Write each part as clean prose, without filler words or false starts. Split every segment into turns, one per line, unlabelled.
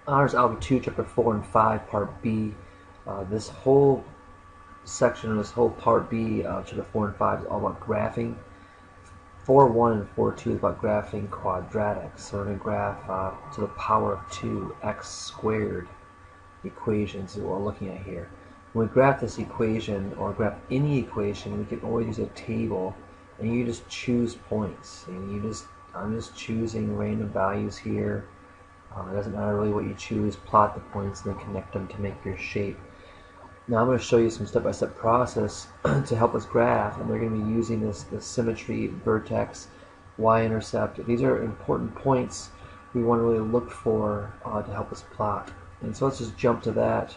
Honors Algebra 2, Chapter 4 and 5, Part B. This whole section, this whole Part B of Chapter 4 and 5 is all about graphing. 4.1 and 4.2 is about graphing quadratics. So we're going to graph to the power of 2 x squared equations is what we're looking at here. When we graph this equation, or graph any equation, we can always use a table, and you just choose points. And I'm just choosing random values here. It doesn't matter really what you choose. Plot the points and then connect them to make your shape. Now I'm going to show you some step-by-step process to help us graph, and we're going to be using this symmetry, vertex, y-intercept. These are important points we want to really look for to help us plot. And so let's just jump to that.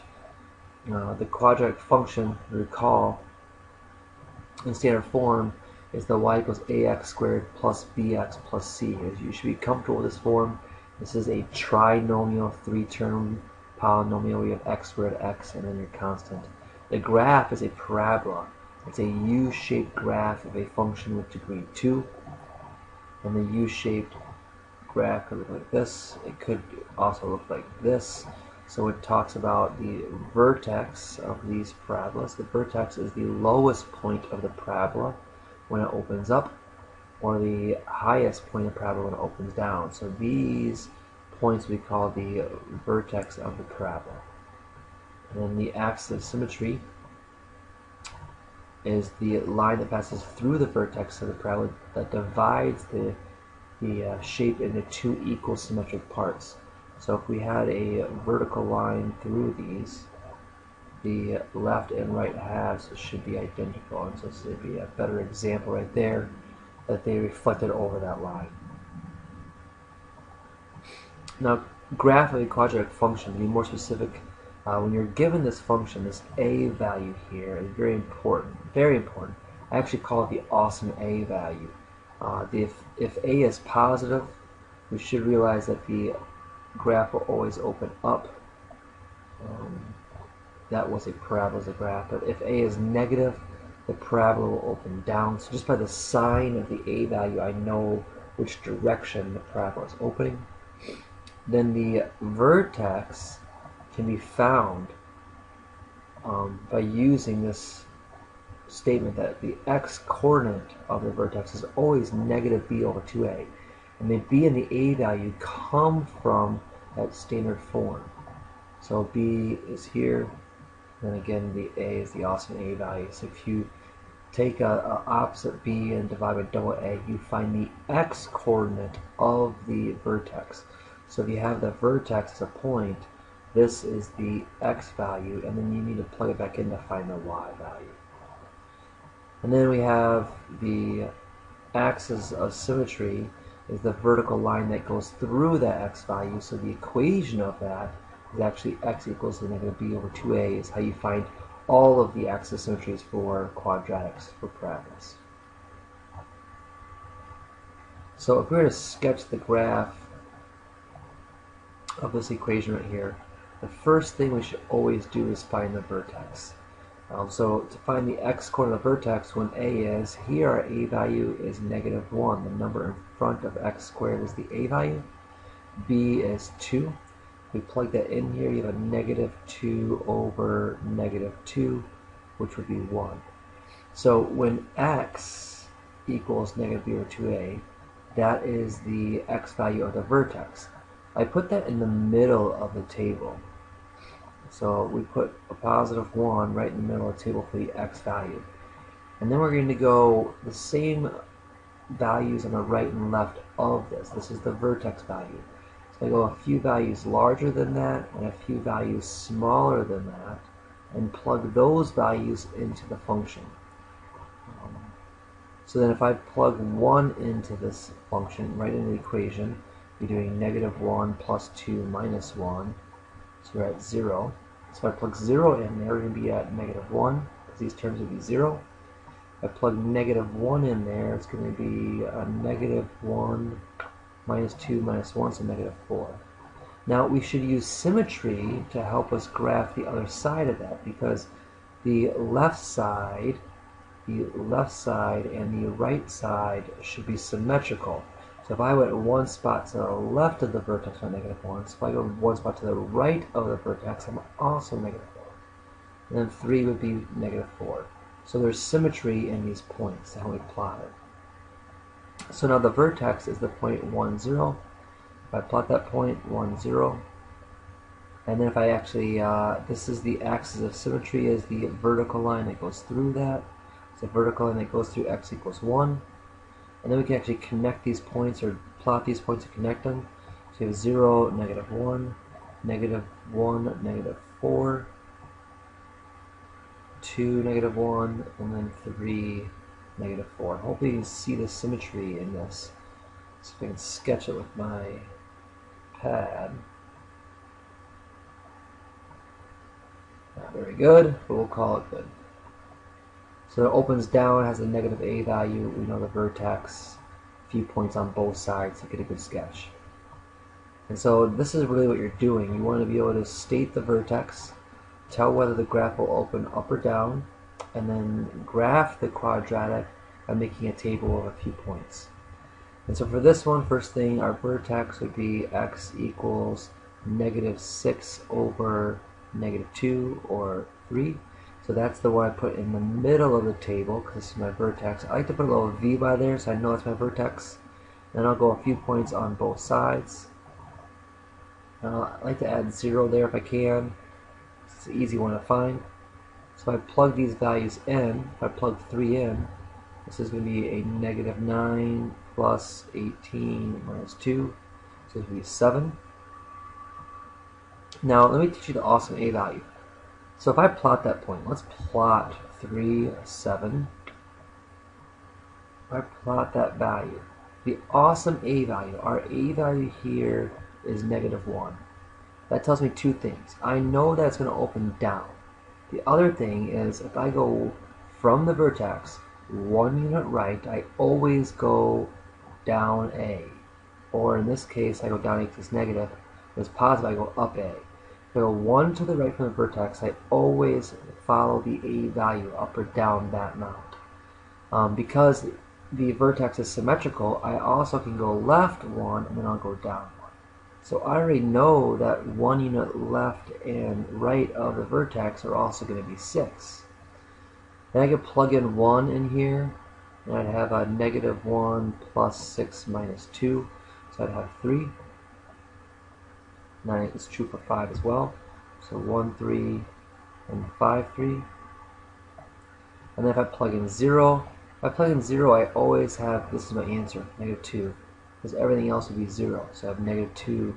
The quadratic function, recall, in standard form is the y equals ax squared plus bx plus c. You should be comfortable with this form. This is a trinomial, three-term polynomial. We have x squared, x, and then your constant. The graph is a parabola. It's a U-shaped graph of a function with degree 2. And the U-shaped graph could look like this. It could also look like this. So it talks about the vertex of these parabolas. The vertex is the lowest point of the parabola when it opens up, or the highest point of the parabola when it opens down. So these points we call the vertex of the parabola. And then the axis of symmetry is the line that passes through the vertex of the parabola that divides the shape into two equal symmetric parts. So if we had a vertical line through these, the left and right halves should be identical. And so this would be a better example right there, that they reflected over that line. Now, graph of a quadratic function, to be more specific, when you're given this function, this a value here is very important. Very important. I actually call it the awesome a value. If a is positive, we should realize that the graph will always open up. That was a parabola as a graph. But if a is negative, the parabola will open down. So just by the sign of the a value, I know which direction the parabola is opening. Then the vertex can be found by using this statement that the x-coordinate of the vertex is always negative b over 2a. And the b and the a value come from that standard form. So b is here, and again the a is the awesome a value. So if you take a opposite b and divide by double a, you find the x-coordinate of the vertex. So if you have the vertex as a point, this is the x value, and then you need to plug it back in to find the y value. And then we have the axis of symmetry is the vertical line that goes through that x value. So the equation of that is actually x equals to negative b over 2a is how you find all of the axis of symmetries for quadratics, for parabolas. So if we were to sketch the graph of this equation right here, the first thing we should always do is find the vertex. So to find the x-coordinate of the vertex, when a is, here our a value is negative 1. The number in front of x squared is the a value. B is 2. We plug that in here, you have a negative 2 over negative 2, which would be 1. So when x equals negative b over 2a, that is the x value of the vertex. I put that in the middle of the table. So we put a positive 1 right in the middle of the table for the x value. And then we're going to go the same values on the right and left of this. This is the vertex value. So I go a few values larger than that and a few values smaller than that, and plug those values into the function. So then if I plug 1 into this function, right into the equation, we're doing negative 1 plus 2 minus 1. So we're at 0. So if I plug 0 in there, we're going to be at negative 1, because these terms would be 0. If I plug negative 1 in there, it's going to be a negative 1 minus 2 minus 1, so negative 4. Now we should use symmetry to help us graph the other side of that, because the left side and the right side should be symmetrical. So if I went one spot to the left of the vertex, I'm -1. So if I go one spot to the right of the vertex, I'm also -1. And then 3 would be -4. So there's symmetry in these points, how we plot it. So now the vertex is the point 1, 0. If I plot that point 1, 0, and then if I actually, this is the axis of symmetry, is the vertical line that goes through that. It's a vertical line that goes through x equals 1. And then we can actually connect these points, or plot these points and connect them. So you have 0, -1, -1, -4, 2, -1, and then 3, -4. Hopefully you can see the symmetry in this. So if I can sketch it with my pad. Not very good, but we'll call it good. So it opens down, has a -a value. We know the vertex, a few points on both sides to get a good sketch. And so this is really what you're doing. You want to be able to state the vertex, tell whether the graph will open up or down, and then graph the quadratic by making a table of a few points. And so for this one, first thing, our vertex would be x equals -6 over -2 or 3. So that's the one I put in the middle of the table because this is my vertex. I like to put a little v by there so I know it's my vertex. Then I'll go a few points on both sides. I like to add 0 there if I can. It's an easy one to find. So if I plug these values in, if I plug 3 in, this is going to be a -9 plus 18 minus 2. So it's going to be 7. Now let me teach you the awesome a value. So if I plot that point, let's plot 3, 7. If I plot that value, the awesome a value, our a value here is -1. That tells me two things. I know that it's going to open down. The other thing is if I go from the vertex 1 unit right, I always go down a. Or in this case, I go down a because it's negative. If it's positive, I go up a. If I go 1 to the right from the vertex, I always follow the a value up or down that amount. Because the vertex is symmetrical, I also can go left 1 and then I'll go down 1. So I already know that 1 unit left and right of the vertex are also going to be 6. Then I could plug in 1 in here, and I'd have a -1 plus 6 minus 2, so I'd have 3. Now it's true for 5 as well. So 1, 3, and 5, 3. And then if I plug in 0, if I plug in 0, I always have, this is my answer, -2. Because everything else would be 0. So I have -2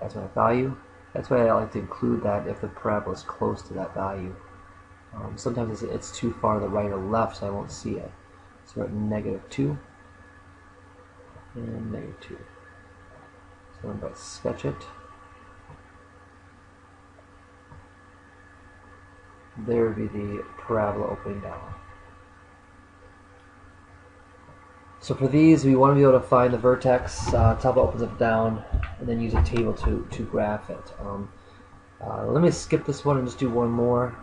as my value. That's why I like to include that if the parabola is close to that value. Sometimes it's too far to the right or left, so I won't see it. So we're at -2 and -2. So I'm going to sketch it. There would be the parabola opening down. So for these, we want to be able to find the vertex, top opens up down, and then use a table to graph it. Let me skip this one and just do one more.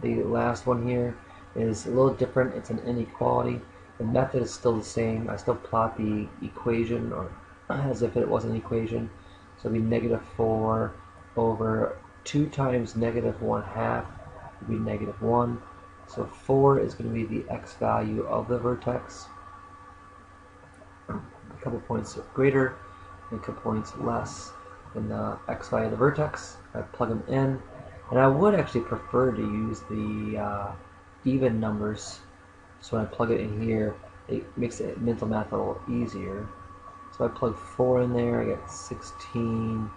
The last one here is a little different. It's an inequality. The method is still the same. I still plot the equation or as if it was an equation. So it'd be -4 over 2 times -1/2 would be -1. So 4 is going to be the x value of the vertex. A couple points greater and a couple points less than the x value of the vertex. I plug them in, and I would actually prefer to use the even numbers. So when I plug it in here, it makes the mental math a little easier. So I plug 4 in there, I get 16,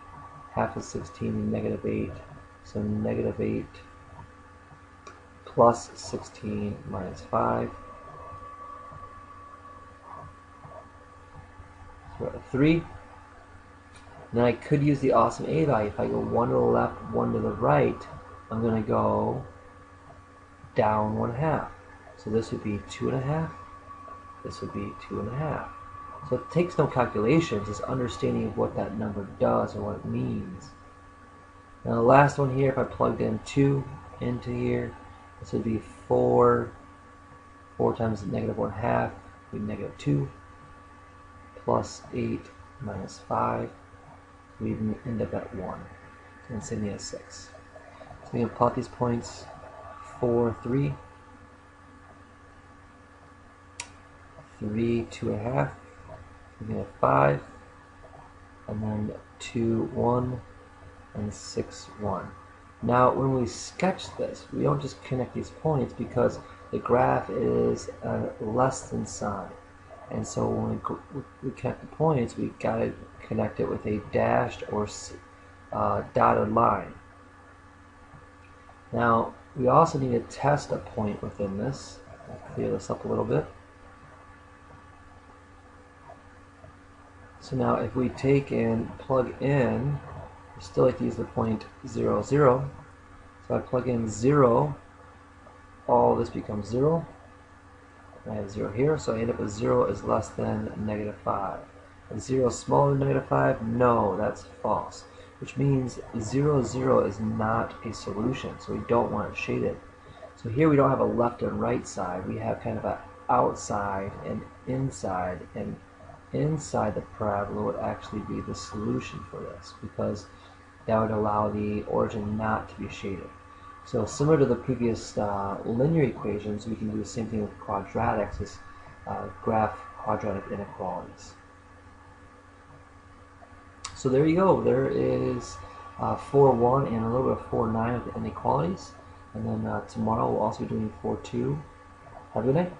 half of 16, -8. So -8 plus 16 minus 5. So 3. Then I could use the awesome a value. If I go 1 to the left, 1 to the right, I'm going to go down 1/2. So this would be 2.5. This would be 2.5. So it takes no calculations, it's understanding of what that number does or what it means. Now the last one here, if I plugged in 2 into here, this would be 4. 4 times -1/2 would be -2. plus 8 minus 5. We end up at 1. And same thing as 6. So we can plot these points 4, 3, 3, 2.5, we have 5, and then 2, 1, and 6, 1. Now, when we sketch this, we don't just connect these points because the graph is a less than sign. And so when we connect the points, we got to connect it with a dashed or dotted line. Now, we also need to test a point within this. I'll clear this up a little bit. So now if we take and plug in, we still like to use the point 0, 0. So I plug in 0, all this becomes 0. I have 0 here, so I end up with 0 is less than negative 5. Is 0 smaller than negative 5? No, that's false. Which means 0, 0 is not a solution, so we don't want it shaded. So here we don't have a left and right side, we have kind of an outside and inside, and inside the parabola would actually be the solution for this, because that would allow the origin not to be shaded. So similar to the previous linear equations, we can do the same thing with quadratics, is graph quadratic inequalities. So there you go. There is 4.1 and a little bit of 4.9 with the inequalities. And then tomorrow we'll also be doing 4.2. Have a good night.